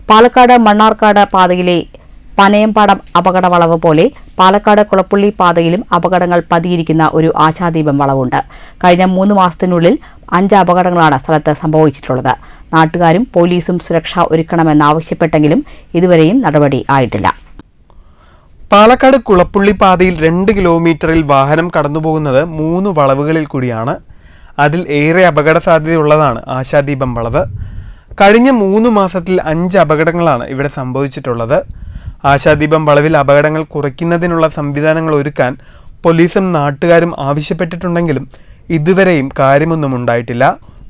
പാലക്കാട് മണ്ണാർക്കാട് പാതയിലെ പനയംപാടം അപകട വളവ് പോലെ പാലക്കാട് കുളപ്പുള്ളി പാതയിലും അപകടങ്ങൾ പതിയിരിക്കുന്ന ഒരു ആശാദീപം വളവുണ്ട്. കഴിഞ്ഞ 3 മാസത്തിനുള്ളിൽ 5 അപകടങ്ങളാണ് സ്ഥലത്ത് സംഭവിച്ചിട്ടുള്ളത്. നാട്ടുകാരും പോലീസും സുരക്ഷ ഒരുക്കണമെന്നാവശ്യപ്പെട്ടെങ്കിലും ഇതുവരെയും നടപടി ആയിട്ടില്ല. പാലക്കാട് കുളപ്പുള്ളി പാതയിൽ 2 കിലോമീറ്ററിൽ വാഹനം കടന്നുപോകുന്നത് 3 വളവുകളിൽ കൂടിയാണ്. അതിൽ ഏറെ അപകട സാധ്യതയുള്ളതാണ് ആശാദീപം വളവ്. കഴിഞ്ഞ 3 മാസത്തിൽ 5 അപകടങ്ങളാണ് ഇവിടെ സംഭവിച്ചിട്ടുള്ളത്. ആശാദീപം വളവിൽ അപകടങ്ങൾ കുറയ്ക്കുന്നതിനുള്ള സംവിധാനങ്ങൾ ഒരുക്കാൻ പോലീസും നാട്ടുകാരും ആവശ്യപ്പെട്ടിട്ടുണ്ടെങ്കിലും ഇതുവരെയും കാര്യമൊന്നും ഉണ്ടായിട്ടില്ല.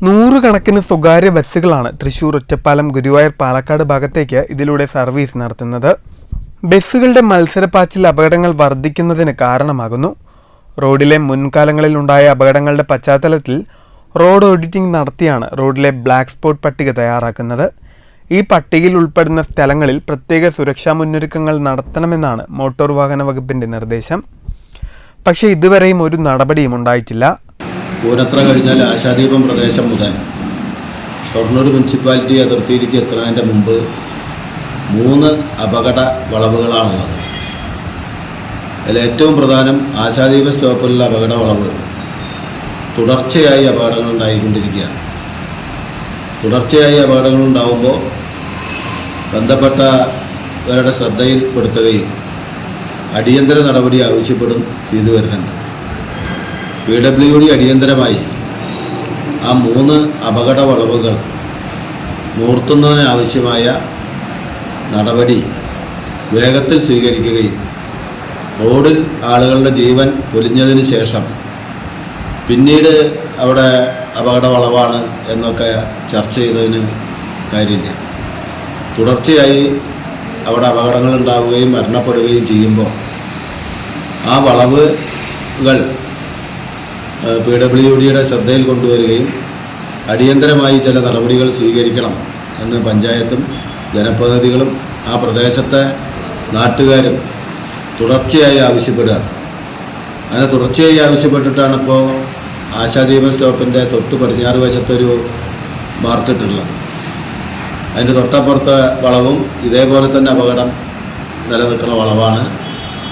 100 കണക്കിന് സ്വകാര്യ ബസ്സുകളാണ് തൃശൂർ, ഒറ്റപ്പാലം, ഗുരുവായൂർ, പാലക്കാട് ഭാഗത്തേക്ക് ഇതിലൂടെ സർവീസ് നടത്തുന്നത്. ബസ്സുകളുടെ മത്സരപ്പാച്ചിൽ അപകടങ്ങൾ വർദ്ധിക്കുന്നതിന് കാരണമാകുന്നു. റോഡിലെ മുൻകാലങ്ങളിൽ ഉണ്ടായ അപകടങ്ങളുടെ പശ്ചാത്തലത്തിൽ റോഡ് ഓഡിറ്റിംഗ് നടത്തിയാണ് റോഡിലെ ബ്ലാക്ക് സ്പോട്ട് പട്ടിക തയ്യാറാക്കുന്നത്. ഈ പട്ടികയിൽ ഉൾപ്പെടുന്ന സ്ഥലങ്ങളിൽ പ്രത്യേക സുരക്ഷാ മുന്നൊരുക്കങ്ങൾ നടത്തണമെന്നാണ് മോട്ടോർ വാഹന വകുപ്പിന്റെ നിർദ്ദേശം. പക്ഷേ ഇതുവരെയും ഒരു നടപടിയും ഉണ്ടായിട്ടില്ല. പൂരത്ര കഴിഞ്ഞാൽ ആശാദീപം പ്രദേശം മുതൽ ഷൊർണൂർ മുനിസിപ്പാലിറ്റി അതിർത്തിയിലേക്ക് എത്തുന്നതിൻ്റെ മുമ്പ് 3 അപകട വളവുകളാണുള്ളത്. അതിൽ ഏറ്റവും പ്രധാനം ആശാദീപ സ്റ്റോപ്പിലുള്ള അപകട വളവ് തുടർച്ചയായി അപകടങ്ങൾ ഉണ്ടായിക്കൊണ്ടിരിക്കുകയാണ്. തുടർച്ചയായി അപകടങ്ങൾ ഉണ്ടാകുമ്പോൾ ബന്ധപ്പെട്ടവരുടെ ശ്രദ്ധയിൽപ്പെടുത്തുകയും അടിയന്തര നടപടി ആവശ്യപ്പെടും ചെയ്തു വരുന്നുണ്ട്. PWD അടിയന്തരമായി ആ 3 അപകട വളവുകൾ മൂർത്തുന്നതിനാവശ്യമായ നടപടി വേഗത്തിൽ സ്വീകരിക്കുകയും റോഡിൽ ആളുകളുടെ ജീവൻ പൊലിഞ്ഞതിന് ശേഷം പിന്നീട് അവിടെ അപകട വളവാണ് എന്നൊക്കെ ചർച്ച ചെയ്തതിന് കാര്യമില്ല. തുടർച്ചയായി അവിടെ അപകടങ്ങൾ ഉണ്ടാവുകയും മരണപ്പെടുകയും ചെയ്യുമ്പോൾ ആ വളവുകൾ PWDയുടെ ശ്രദ്ധയിൽ കൊണ്ടുവരികയും അടിയന്തരമായി ചില നടപടികൾ സ്വീകരിക്കണം എന്ന് പഞ്ചായത്തും ജനപ്രതിനിധികളും ആ പ്രദേശത്തെ നാട്ടുകാരും തുടർച്ചയായി ആവശ്യപ്പെടുകയാണ്. അങ്ങനെ തുടർച്ചയായി ആവശ്യപ്പെട്ടിട്ടാണ് ഇപ്പോൾ ആശാദീപം സ്റ്റോപ്പിൻ്റെ തൊട്ട് പടിഞ്ഞാറ് വശത്തൊരു മാർക്കറ്റുള്ളത്. അതിൻ്റെ തൊട്ടപ്പുറത്തെ വളവും ഇതേപോലെ തന്നെ അപകടം നിലനിൽക്കുന്ന വളവാണ്.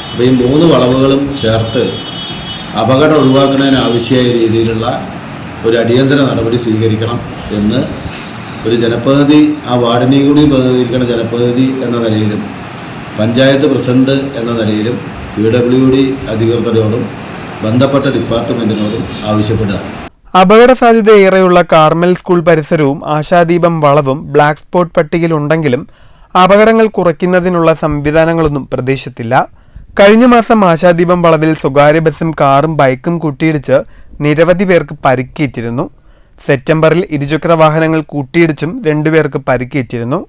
അപ്പോൾ ഈ 3 വളവുകളും ചേർത്ത് അപകടം ഒഴിവാക്കുന്നതിന് ആവശ്യമായ രീതിയിലുള്ള ഒരു അടിയന്തര നടപടി സ്വീകരിക്കണം എന്ന് ഒരു ജനപ്രതിനിധി, ആ വാർഡിനെയും കൂടി പ്രതിനിധീകരിക്കുന്ന ജനപ്രതിനിധി എന്ന നിലയിലും പഞ്ചായത്ത് പ്രസിഡന്റ് എന്ന നിലയിലും PWD അധികൃതരോടും ബന്ധപ്പെട്ട ഡിപ്പാർട്ട്മെന്റിനോടും ആവശ്യപ്പെടുക. അപകട സാധ്യത ഏറെയുള്ള കാർമൽ സ്കൂൾ പരിസരവും ആശാദീപം വളവും ബ്ലാക്ക് സ്പോട്ട് പട്ടികയിലുണ്ടെങ്കിലും അപകടങ്ങൾ കുറയ്ക്കുന്നതിനുള്ള സംവിധാനങ്ങളൊന്നും പ്രദേശത്തില്ല. കഴിഞ്ഞ മാസം ആശാദീപം വളവിൽ സ്വകാര്യ ബസ്സും കാറും ബൈക്കും കൂട്ടിയിടിച്ച് നിരവധി പേർക്ക് പരിക്കേറ്റിരുന്നു. സെപ്റ്റംബറിൽ ഇരുചക്ര വാഹനങ്ങൾ കൂട്ടിയിടിച്ചും 2 പേർക്ക് പരിക്കേറ്റിരുന്നു.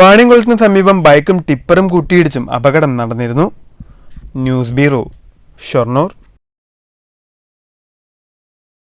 വാണിയംകുളത്തിന് സമീപം ബൈക്കും ടിപ്പറും കൂട്ടിയിടിച്ചും അപകടം നടന്നിരുന്നു. News bureau, Shoranur.